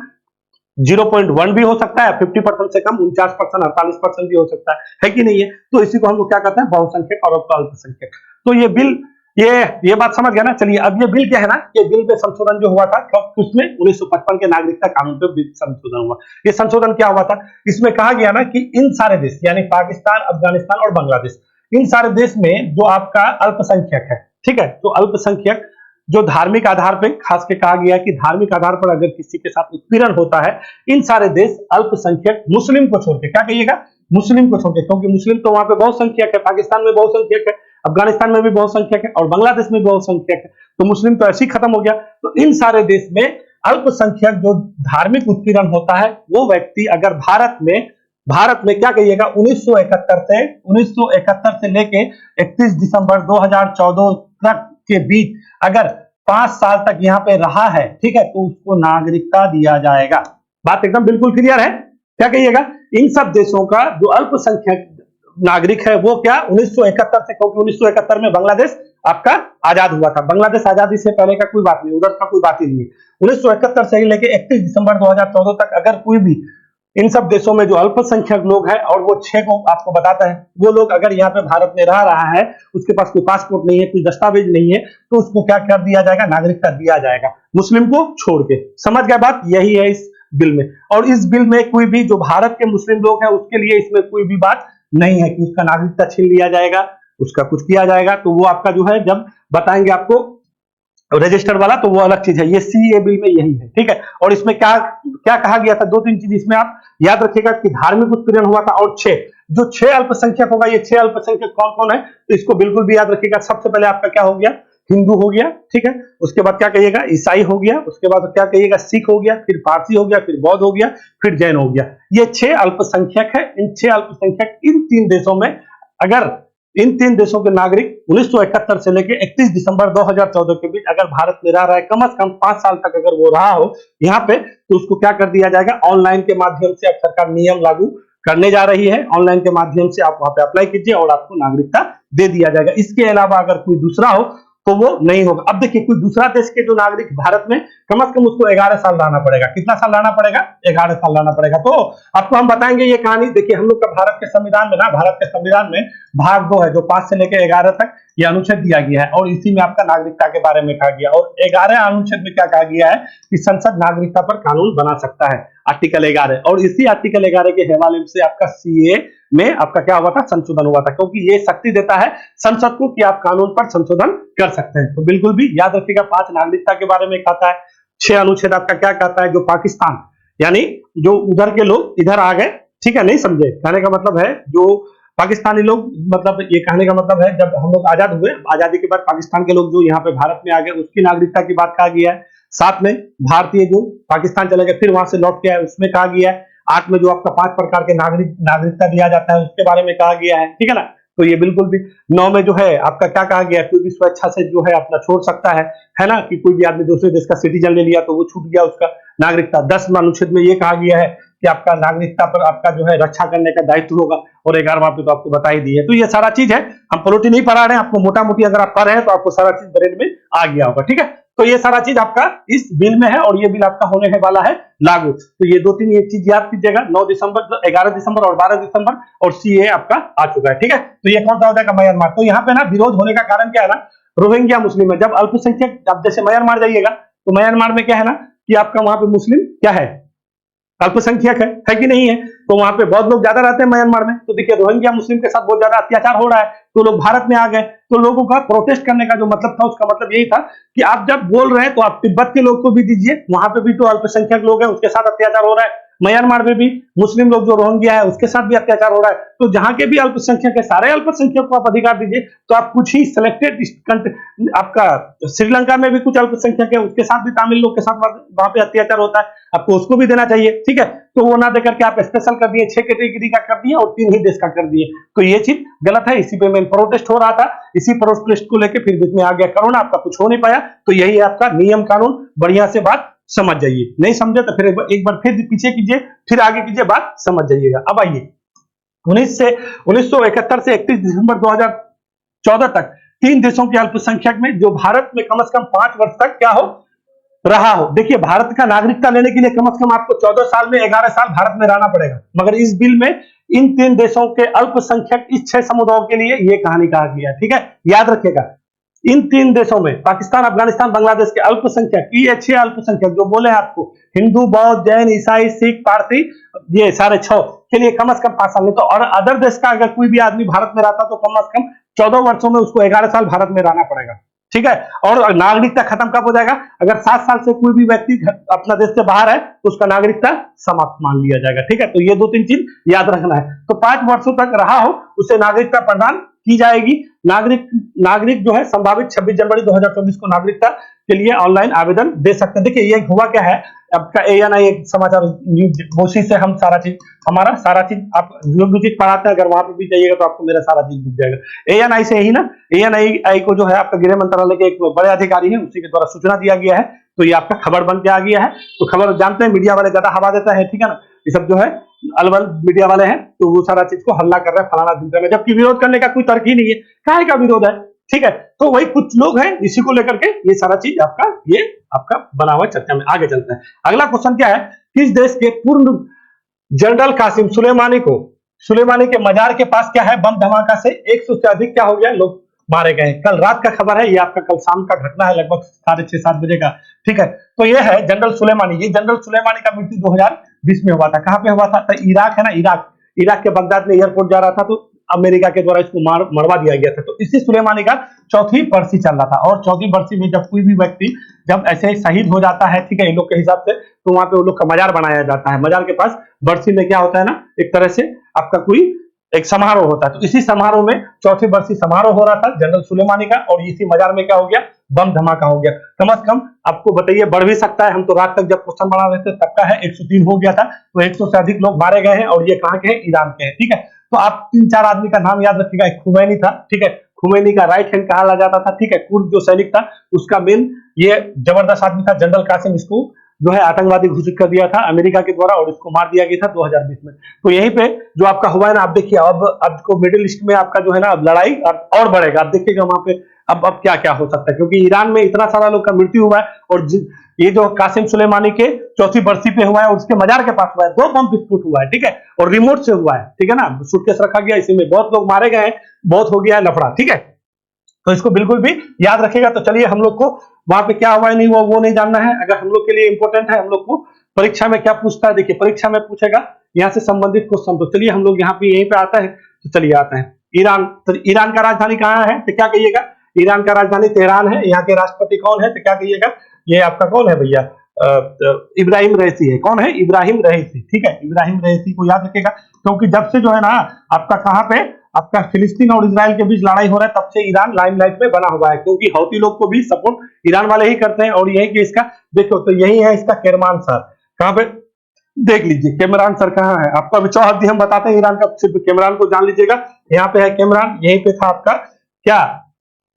S1: 0.1 भी हो सकता है, 50% से कम 49%, 48% भी हो सकता है कि नहीं है। तो इसी को हम लोग क्या कहते हैं, बहुसंख्यक और अल्पसंख्यक। तो ये बिल, ये बात समझ गया ना। चलिए अब ये बिल क्या है ना, ये बिल में संशोधन जो हुआ था, उसमें 1955 के नागरिकता कानून पे बिल संशोधन हुआ। ये संशोधन क्या हुआ था, इसमें कहा गया ना कि इन सारे देश यानी पाकिस्तान, अफगानिस्तान और बांग्लादेश, इन सारे देश में जो आपका अल्पसंख्यक है, ठीक है, तो अल्पसंख्यक जो धार्मिक आधार पे खास के कहा गया कि धार्मिक आधार पर अगर किसी के साथ उत्पीड़न होता है, इन सारे देश अल्पसंख्यक मुस्लिम को छोड़ के, क्या कहिएगा, मुस्लिम को छोड़ के, क्योंकि मुस्लिम तो वहां पे बहुसंख्यक है, पाकिस्तान में बहुसंख्यक है, अफगानिस्तान में भी बहुसंख्यक है और बांग्लादेश में बहुसंख्यक है, तो मुस्लिम तो ऐसे ही खत्म हो गया। तो इन सारे देश में अल्पसंख्यक जो धार्मिक उत्पीड़न होता है, वो व्यक्ति अगर भारत में क्या कहिएगा 1971 से लेके 31 दिसंबर 2014 तक के बीच अगर 5 साल तक यहाँ पे रहा है, ठीक है, तो उसको नागरिकता दिया जाएगा। बात एकदम बिल्कुल क्लियर है। क्या कहिएगा, इन सब देशों का जो अल्पसंख्यक नागरिक है वो क्या 1971 से, क्योंकि 1971 में बांग्लादेश आपका आजाद हुआ था, बांग्लादेश आजादी से पहले का कोई बात नहीं, उधर का कोई बात ही नहीं है। 1971 से लेके 31 दिसंबर 2014 तक अगर कोई भी इन सब देशों में जो अल्पसंख्यक लोग हैं, और वो 6 को आपको बताता है, वो लोग अगर यहाँ पे भारत में रह रहा है, उसके पास कोई पासपोर्ट नहीं है, कोई दस्तावेज नहीं है, तो उसको क्या कर दिया जाएगा, नागरिकता दिया जाएगा, मुस्लिम को छोड़ के। समझ गए बात, यही है इस बिल में। और इस बिल में कोई भी जो भारत के मुस्लिम लोग हैं उसके लिए इसमें कोई भी बात नहीं है कि उसका नागरिकता छीन लिया जाएगा, उसका कुछ किया जाएगा, तो वो आपका जो है जब बताएंगे आपको रजिस्टर वाला, तो वो अलग चीज है। ये सीए बिल में यही है, ठीक है। और इसमें क्या क्या कहा गया था, 2-3 चीज इसमें आप याद रखिएगा कि धार्मिक उत्पीड़न हुआ था, और 6 अल्पसंख्यक होगा, ये 6 अल्पसंख्यक कौन कौन है, तो इसको बिल्कुल भी याद रखिएगा। सबसे पहले आपका क्या हो गया, हिंदू हो गया, ठीक है, उसके बाद क्या कहिएगा, ईसाई हो गया, उसके बाद क्या कहिएगा, सिख हो गया, फिर पारसी हो गया, फिर बौद्ध हो गया, फिर जैन हो गया। ये 6 अल्पसंख्यक है। इन 6 अल्पसंख्यक इन 3 देशों में, अगर इन 3 देशों के नागरिक 1971 से लेकर 31 दिसंबर 2014 के बीच अगर भारत में रह रहा है, कम से कम 5 साल तक अगर वो रहा हो यहाँ पे, तो उसको क्या कर दिया जाएगा, ऑनलाइन के माध्यम से अब सरकार नियम लागू करने जा रही है, ऑनलाइन के माध्यम से आप वहां पे अप्लाई कीजिए और आपको नागरिकता दे दिया जाएगा। इसके अलावा अगर कोई दूसरा हो तो वो नहीं होगा। अब देखिए, कोई दूसरा देश के जो नागरिक भारत में, कम से कम उसको 11 साल रहना पड़ेगा। कितना साल रहना पड़ेगा, 11 साल रहना पड़ेगा। तो आपको हम बताएंगे ये कहानी। देखिए, हम लोग का भारत के संविधान में ना, भारत के संविधान में भाग 2 है, जो 5 से लेकर 11 तक ये अनुच्छेद दिया गया है, और इसी में आपका नागरिकता के बारे में कहा गया। और 11 अनुच्छेद में क्या कहा गया है कि संसद नागरिकता पर कानून बना सकता है, आर्टिकल 11। और इसी आर्टिकल 11 के हवाले से आपका सीए में आपका क्या हुआ था, संशोधन हुआ था, क्योंकि ये शक्ति देता है संसद को कि आप कानून पर संशोधन कर सकते हैं। तो बिल्कुल भी याद रखिएगा, 5 नागरिकता के बारे में कहता है, 6 अनुच्छेद आपका क्या कहता है, जो पाकिस्तान यानी जो उधर के लोग इधर आ गए, ठीक है, नहीं समझे, कहने का मतलब है जो पाकिस्तानी लोग, मतलब ये कहने का मतलब है जब हम लोग आजाद हुए, आजादी के बाद पाकिस्तान के लोग जो यहाँ पे भारत में आ गए, उसकी नागरिकता की बात कहा गया है। 7 में भारतीय जो पाकिस्तान चले गए फिर वहां से लौट के आए, उसमें कहा गया है। 8 में जो आपका 5 प्रकार के नागरिकता दिया जाता है, उसके बारे में कहा गया है, ठीक है ना। तो ये बिल्कुल भी 9 में जो है आपका क्या कहा गया है, कोई भी स्वेच्छा से जो है अपना छोड़ सकता है ना, कि कोई भी आदमी दूसरे देश का सिटीजन ले लिया तो वो छूट गया उसका नागरिकता। 10 अनुच्छेद में ये कहा गया है कि आपका नागरिकता पर आपका जो है रक्षा करने का दायित्व होगा, और 11वां पे तो आपको बता ही दी है। तो ये सारा चीज है, हम पॉलिटी नहीं पढ़ा रहे हैं आपको, मोटा मोटी अगर आप पढ़ रहे हैं तो आपको सारा चीज ब्रेन में आ गया होगा, ठीक है। तो ये सारा चीज आपका इस बिल में है और ये बिल आपका होने वाला है लागू। तो ये दो तीन ये चीज याद कीजिएगा, 9 दिसंबर, 11 दिसंबर और 12 दिसंबर, और सीए आपका आ चुका है, ठीक है। तो ये कौन सा हो जाएगा, म्यांमार। तो यहाँ पे ना विरोध होने का कारण क्या है ना, रोहिंग्या मुस्लिम है। जब अल्पसंख्यक, अब जैसे म्यांमार जाइएगा तो म्यांमार में क्या है ना कि आपका वहां पे मुस्लिम क्या है, अल्पसंख्यक है कि नहीं है। तो वहां पे बहुत लोग ज्यादा रहते हैं म्यांमार में। तो देखिए रोहिंग्या मुस्लिम के साथ बहुत ज्यादा अत्याचार हो रहा है, तो लोग भारत में आ गए। तो लोगों का प्रोटेस्ट करने का जो मतलब था, उसका मतलब यही था कि आप जब बोल रहे हैं तो आप तिब्बत के लोग को भी दीजिए, वहां पे भी तो अल्पसंख्यक लोग हैं, उसके साथ अत्याचार हो रहा है। म्यांमार में भी मुस्लिम लोग जो रोहिंग्या है उसके साथ भी अत्याचार हो रहा है। तो जहां के भी अल्पसंख्यक है, सारे अल्पसंख्यक को आप अधिकार दीजिए। तो आप कुछ ही सिलेक्टेड, आपका श्रीलंका में भी कुछ अल्पसंख्यक है, उसके साथ भी तमिल लोग के साथ वहां पे अत्याचार होता है, आपको उसको भी देना चाहिए, ठीक है। तो वो ना देकर के आप स्पेशल कर दिए, 6 कैटेगरी का कर दिए और 3 ही देश का कर दिए। तो ये चीज गलत है। इसी पे मैं प्रोटेस्ट हो रहा था, इसी प्रोटेस्ट को लेकर फिर बीच में आ गया कोरोना, आपका कुछ हो नहीं पाया। तो यही आपका नियम कानून, बढ़िया से बात समझ जाइए। नहीं समझे तो फिर एक बार फिर पीछे कीजिए, फिर आगे कीजिए, बात समझ जाइएगा। अब आइए 1971 से 31 दिसंबर 2014 तक 3 देशों के अल्पसंख्यक में जो भारत में कम से कम 5 वर्ष तक क्या हो रहा हो। देखिए भारत का नागरिकता लेने के लिए कम से कम आपको 14 साल में 11 साल भारत में रहना पड़ेगा। मगर इस बिल में इन 3 देशों के अल्पसंख्यक, इस 6 समुदायों के लिए ये कहानी कहा गया, ठीक है। याद रखिएगा, इन 3 देशों में पाकिस्तान, अफगानिस्तान, बांग्लादेश के अल्पसंख्यक, ये 6 अल्पसंख्यक जो बोले आपको, हिंदू, बौद्ध, जैन, ईसाई, सिख, पारसी, ये सारे 6 के लिए कम से कम 5 साल नहीं तो, और अदर देश का अगर कोई भी आदमी भारत में रहता तो कम से कम 14 वर्षों में उसको 11 साल भारत में रहना पड़ेगा, ठीक है। और नागरिकता खत्म कब हो जाएगा, अगर 7 साल से कोई भी व्यक्ति अपना देश से बाहर है तो उसका नागरिकता समाप्त मान लिया जाएगा, ठीक है। तो ये 2-3 चीज याद रखना है। तो 5 वर्षों तक रहा हो उसे नागरिकता प्रदान की जाएगी। नागरिक जो है संभावित 26 जनवरी 2024 को नागरिकता के लिए ऑनलाइन आवेदन दे सकते हैं। देखिए ये हुआ क्या है, आपका ANI एक समाचार न्यूज, उसी से हम हमारा सारा चीज आप जो भी चीज पढ़ाते हैं, अगर वहां पे भी जाइएगा तो आपको मेरा सारा चीज दिख जाएगा। ANI से ही ना, ANI को जो है आपका गृह मंत्रालय के एक बड़े अधिकारी है, उसी के द्वारा सूचना दिया गया है। तो ये आपका खबर बन के आ गया है। तो खबर जानते हैं, मीडिया वाले ज्यादा हवा देता है, ठीक है ना। ये सब जो है अलवल मीडिया वाले हैं, तो वो सारा चीज को हल्ला कर रहे हैं, फलाना ढिमकाना, जबकि विरोध करने का कोई तर्क ही नहीं है, काहे का विरोध है, ठीक है। तो वही कुछ लोग हैं, इसी को लेकर के ये सारा चीज आपका बना हुआ चर्चा में। आगे चलते हैं। अगला क्वेश्चन क्या है, किस देश के पूर्व जनरल कासिम सुलेमानी के मजार के पास क्या है, बम धमाका से 100 से अधिक क्या हो गया, लोग मारे गए। कल रात का खबर है, ये आपका कल शाम का घटना है, लगभग 6:30-7 बजे का, ठीक है। तो ये है जनरल सुलेमानी। ये जनरल सुलेमानी का मृत्यु 2020 में हुआ था। कहां पे हुआ था, तो इराक है ना, इराक के बगदाद में एयरपोर्ट जा रहा था, तो अमेरिका के द्वारा इसको मरवा दिया गया था। तो इसी सुलेमानी का 4वीं बरसी चल रहा था, और 4वीं बरसी में जब कोई भी व्यक्ति जब ऐसे शहीद हो जाता है, ठीक है, इन लोग के हिसाब से, तो वहां पे उन लोग का मजार बनाया जाता है। मजार के पास बरसी में क्या होता है ना, एक तरह से आपका कोई एक समारोह होता है। तो इसी समारोह में 4वीं बरसी समारोह हो रहा था जनरल सुलेमानी का, और इसी मजार में क्या हो गया, बम धमाका हो गया। कम से कम आपको बताइए, बढ़ भी सकता है। हम तो रात तक जब क्वेश्चन बना रहे थे तब का है 103 हो गया था। तो 100 से अधिक लोग मारे गए हैं, और ये कहां के हैं, ईरान के हैं, ठीक है। तो आप 3-4 आदमी का नाम याद रखिएगा। एक खुमैनी था, ठीक है, खुमैनी का राइट हैंड कहा जाता था, ठीक है। कुर्द जो सैनिक था उसका मेन ये जबरदस्त आदमी था जनरल कासिम, इसको जो है आतंकवादी घोषित कर दिया था अमेरिका के द्वारा, और इसको मार दिया गया था 2020 में। तो यहीं पे जो आपका हुआ है ना, आप देखिए अब को मिडिल ईस्ट में आपका जो है ना, अब लड़ाई और बढ़ेगा। आप देखिएगा वहां पे अब क्या क्या हो सकता है, क्योंकि ईरान में इतना सारा लोग का मृत्यु हुआ है, और ये जो कासिम सुलेमानी के 4वीं बरसी पे हुआ है, उसके मजार के पास हुआ है, 2 बम विस्फोट हुआ है, ठीक है, और रिमोट से हुआ है, ठीक है ना। सूटकेस रखा गया, इसी में बहुत लोग मारे गए हैं, बहुत हो गया है लफड़ा, ठीक है। तो इसको बिल्कुल भी याद रखिएगा। तो चलिए, हम लोग को वहां पे क्या हुआ है नहीं हुआ वो नहीं जानना है। अगर हम लोग के लिए इंपॉर्टेंट है, हम लोग को परीक्षा में क्या पूछता है, देखिए परीक्षा में पूछेगा यहाँ से संबंधित क्वेश्चन। तो चलिए हम लोग यहाँ पे यहीं पे आता है, तो चलिए आते हैं ईरान। तो ईरान का राजधानी कहाँ है, तो क्या कहिएगा, ईरान का राजधानी तेहरान है। यहाँ के राष्ट्रपति कौन है, तो क्या कहिएगा, ये आपका कौन है भैया, इब्राहिम रईसी है। कौन है, इब्राहिम रईसी, ठीक है। इब्राहिम रईसी को याद रखिएगा, क्योंकि जब से जो है ना आपका कहाँ पे आपका फिलिस्तीन और इजराइल के बीच लड़ाई हो रहा है, तब से ईरान लाइमलाइट में बना हुआ है, क्योंकि हौती लोग को भी सपोर्ट ईरान वाले ही करते हैं। और यही कि इसका देखो, तो यही है इसका केरमान सर, कहाँ पे देख लीजिए केमरान सर कहाँ है आपका। अभी चौहद्दी हम बताते हैं ईरान का, सिर्फ केमरान को जान लीजिएगा। यहाँ पे है केमरान, यहीं पे था आपका क्या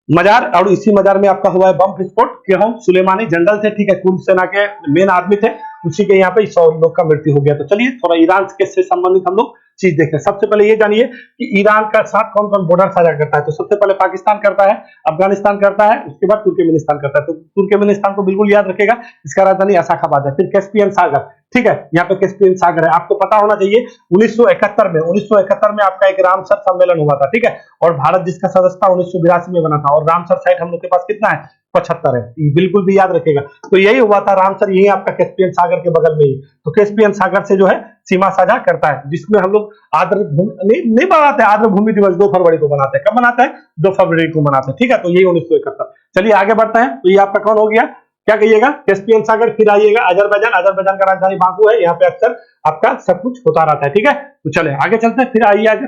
S1: मजार, और इसी मजार में आपका हुआ है बम विस्फोट। क्यों, सुलेमानी जनरल थे, ठीक है, कुर्द सेना के मेन आदमी थे, उसी के यहाँ पे 100 लोग का मृत्यु हो गया। तो चलिए थोड़ा ईरान के से संबंधित हम लोग चीज देखें। सबसे पहले ये जानिए कि ईरान का साथ कौन कौन बॉर्डर साझा करता है। तो सबसे पहले पाकिस्तान करता है, अफगानिस्तान करता है, उसके बाद तुर्कमेनिस्तान करता है। तो तुर्कमेनिस्तान को बिल्कुल याद रखेगा, इसका राजधानी अशाखाबाद है। फिर कैस्पियन सागर, ठीक है, यहाँ पे कैस्पियन सागर है, आपको पता होना चाहिए। 1971 में आपका एक रामसर सम्मेलन हुआ था, ठीक है, और भारत जिसका सदस्य था 1982 में बना था, और रामसर साइट हम लोग के पास कितना है, 75 है, बिल्कुल भी याद रखेगा। तो यही हुआ था रामसर, यही आपका कैस्पियन सागर के बगल में ही। तो कैस्पियन सागर से जो है सीमा साझा करता है, जिसमें हम लोग आर्द्र नहीं बनाते, आर्द्र भूमि दिवस 2 फरवरी को बनाते हैं। कब बनाते हैं, 2 फरवरी को बनाते हैं, ठीक है। तो यही 1971। चलिए आगे बढ़ते हैं। तो ये आपका कौन हो गया, क्या कहिएगा, कैस्पियन सागर। फिर आइएगा अजरबैजान, अजरबैजान का राजधानी बाकू है, यहाँ पे अक्सर आपका सब कुछ होता रहता है, ठीक है। तो चले आगे चलते हैं। फिर आइए आगे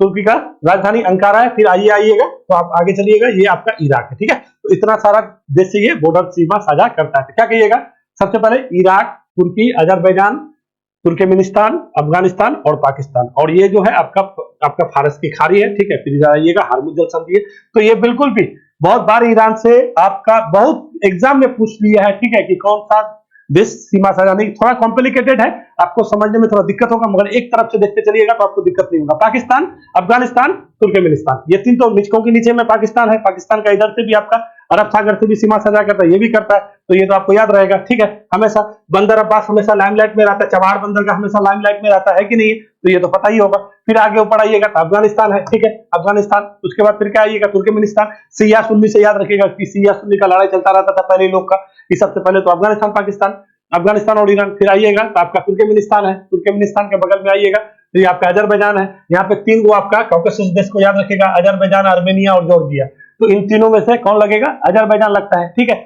S1: तुर्की का राजधानी अंकारा है। फिर आइएगा तो आप आगे चलिएगा, ये आपका इराक है, ठीक है। तो इतना सारा देश से ये बॉर्डर सीमा साझा करता है। क्या कहिएगा, सबसे पहले इराक, तुर्की, अजरबैजान, तुर्कमेनिस्तान, अफगानिस्तान और पाकिस्तान, और ये जो है आपका फारस की खाड़ी है, ठीक है। फिर आइएगा हार्मुज जल संधि है। तो ये बिल्कुल भी बहुत बार ईरान से आपका बहुत एग्जाम में पूछ लिया है, ठीक है, कि कौन सा देश सीमा साझा नहीं। थोड़ा कॉम्प्लिकेटेड है, आपको समझने में थोड़ा दिक्कत होगा, मगर एक तरफ से देखते चलिएगा तो आपको दिक्कत नहीं होगा। पाकिस्तान, अफगानिस्तान, तुर्कमेनिस्तान, ये तीन तो निचकों के नीचे में पाकिस्तान है। पाकिस्तान का इधर से भी आपका अरब सागर से भी सीमा साझा करता है, ये भी करता है। तो ये तो आपको याद रहेगा, ठीक है। हमेशा बंदर अब्बास हमेशा लाइमलाइट में रहता है, चबाड़ बंदर का हमेशा लाइमलाइट में रहता है कि नहीं, तो ये तो पता ही होगा। फिर आगे ऊपर आइएगा तो अफगानिस्तान है, ठीक है, अफगानिस्तान। उसके बाद फिर क्या आइएगा, तुर्कमेनिस्तान। सिया सुन्नी से याद रखिएगा कि सिया सुन्नी का लड़ाई चलता रहता था पहले लोग का। इस सबसे पहले तो अफगानिस्तान, पाकिस्तान, अफगानिस्तान और ईरान। फिर आइएगा तो आपका तुर्कमेनिस्तान है, तुर्कमेनिस्तान के बगल में आइएगा तो ये आपका अजरबैजान है। यहाँ पे 3 गो आपका कॉकेसस देश को याद रखेगा, अजरबैजान, आर्मेनिया और जॉर्जिया। तो इन तीनों में से कौन लगेगा, अजरबैजान लगता है, ठीक है।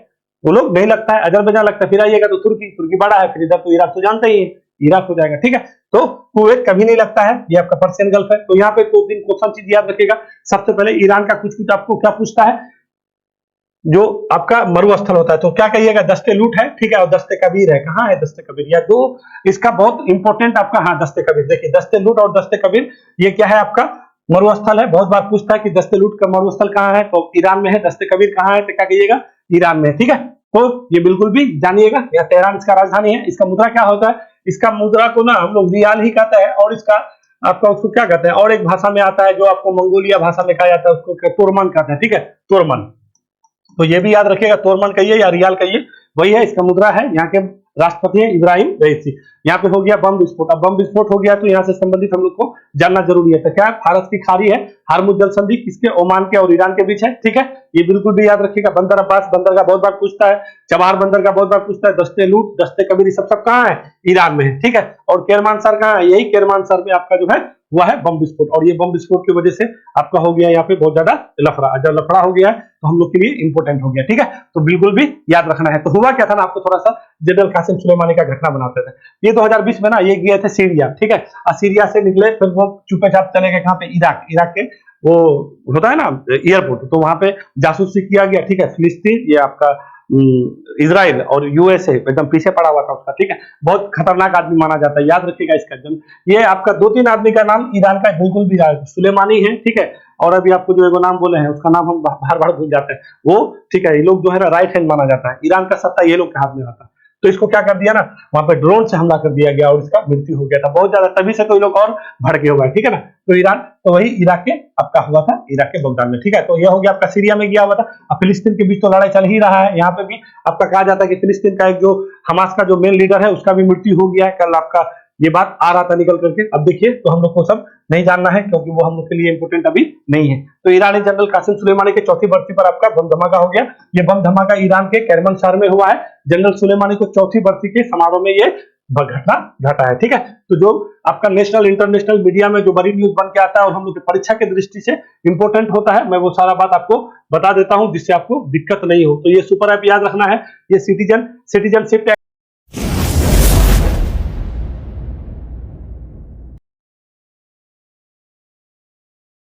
S1: वो लोग नहीं लगता है, अजरबैजान लगता है। फिर आइएगा तो तुर्की बड़ा है। फिर इधर तो इराक तो जानते ही है, इराक हो जाएगा, ठीक है। तो कुवैत कभी नहीं लगता है, ये आपका पर्शियन गल्फ है। तो यहाँ पे 2-3 क्वेश्चन चीज याद रखेगा। सबसे पहले ईरान का कुछ आपको क्या पूछता है, जो आपका मरुस्थल होता है, तो क्या कहिएगा, दस्ते लूट है, ठीक है, और दस्ते कबीर है। कहाँ है दस्ते कबीर, या दो इसका बहुत इंपॉर्टेंट आपका, हाँ दस्ते कबीर। देखिए दस्ते लूट और दस्ते कबीर ये क्या है, आपका मरुस्थल है। बहुत बार पूछता है कि दस्ते लूट का मरुस्थल कहाँ है, तो ईरान में है। दस्ते कबीर कहाँ है, तो क्या कहिएगा, ईरान में, ठीक है। तो ये बिल्कुल भी जानिएगा, या तेहरान इसका राजधानी है। इसका मुद्रा क्या होता है, इसका मुद्रा को ना हम लोग रियाल ही कहते हैं, और इसका आपका उसको क्या कहते हैं, और एक भाषा में आता है जो आपको मंगोलिया भाषा में कहा जाता है, उसको तोरमन कहते हैं, ठीक है, तोरमन। तो ये भी याद रखिएगा, तोरमन कहिए या रियाल कहिए, वही है। इसका मुद्रा है। यहाँ के राष्ट्रपति है इब्राहिम रईसी। यहाँ पे हो गया बम विस्फोट। अब बम विस्फोट हो गया तो यहाँ से संबंधित हम लोग को जानना जरूरी है। तो क्या फारस की खाड़ी है, हार्मुज जल संधि किसके, ओमान के और ईरान के बीच है, ठीक है। ये बिल्कुल भी याद रखिएगा। बंदर अब्बास, बंदर का बहुत बार पूछता है। चबार बंदर का बहुत बार पूछता है। दस्ते लूट, दस्ते कबीर, सब कहाँ है, ईरान में है, ठीक है। और केरमानसर कहाँ है, यही केरमानसर में आपका जो है हुआ है बम विस्फोट। और ये बम विस्फोट की वजह से आपका हो गया यहाँ पे बहुत ज्यादा लफड़ा। जब लफड़ा हो गया है तो हम लोग के लिए इंपोर्टेंट हो गया, ठीक है। तो बिल्कुल भी याद रखना है। तो हुआ क्या था ना, आपको थोड़ा सा जनरल कासिम सुलेमानी का घटना बनाते थे। ये 2020 में ना ये गए थे सीरिया, ठीक है। सीरिया से निकले, फिर वो चुपे चाप चले गए कहाँ पे, इराक के वो होता है ना एयरपोर्ट, तो वहां पे जासूसी किया गया, ठीक है। फिलिस्तीन, ये आपका इजराइल और यूएसए एकदम पीछे पड़ा हुआ था उसका, ठीक है। बहुत खतरनाक आदमी माना जाता है, याद रखिएगा इसका जन्म। ये आपका 2-3 आदमी का नाम ईरान का बिल्कुल भी सुलेमानी है, ठीक है। और अभी आपको जो एगो नाम बोले हैं उसका नाम हम बार बार भूल जाते हैं वो, ठीक है। ये लोग जो है ना राइट हैंड माना जाता है, ईरान का सत्ता ये लोग के हाथ में रहता है। तो इसको क्या कर दिया ना, वहां पे ड्रोन से हमला कर दिया गया और इसका मृत्यु हो गया था बहुत ज्यादा। तभी से कोई लोग और भड़के हुआ है, ठीक है ना। तो ईरान तो वही इराक के आपका हुआ था, इराक के बगदाद में, ठीक है। तो यह हो गया आपका सीरिया में गया हुआ था। अब फिलिस्तीन के बीच तो लड़ाई चल ही रहा है। यहाँ पे भी आपका कहा जाता है कि फिलिस्तीन का एक जो हमास का जो मेन लीडर है उसका भी मृत्यु हो गया है। कल आपका ये बात आ रहा था निकल करके। अब देखिए, तो हम लोग को सब नहीं जानना है क्योंकि वो हम लोग के लिए इंपोर्टेंट अभी नहीं है। तो ईरानी जनरल कासिम सुलेमानी के 4थी बरसी पर आपका बम धमाका हो गया। ये बम धमाका ईरान के केरमन शहर में हुआ है। जनरल सुलेमानी को 4थी बरसी के समारोह में ये घटना घटा है, ठीक है। तो जो आपका नेशनल इंटरनेशनल मीडिया में जो बड़ी न्यूज बन के आता है और हम लोग की परीक्षा की दृष्टि से इंपोर्टेंट होता है, मैं वो सारा बात आपको बता देता हूं जिससे आपको दिक्कत नहीं हो। तो ये सुपर ऐप याद रखना है, ये सिटीजनशिप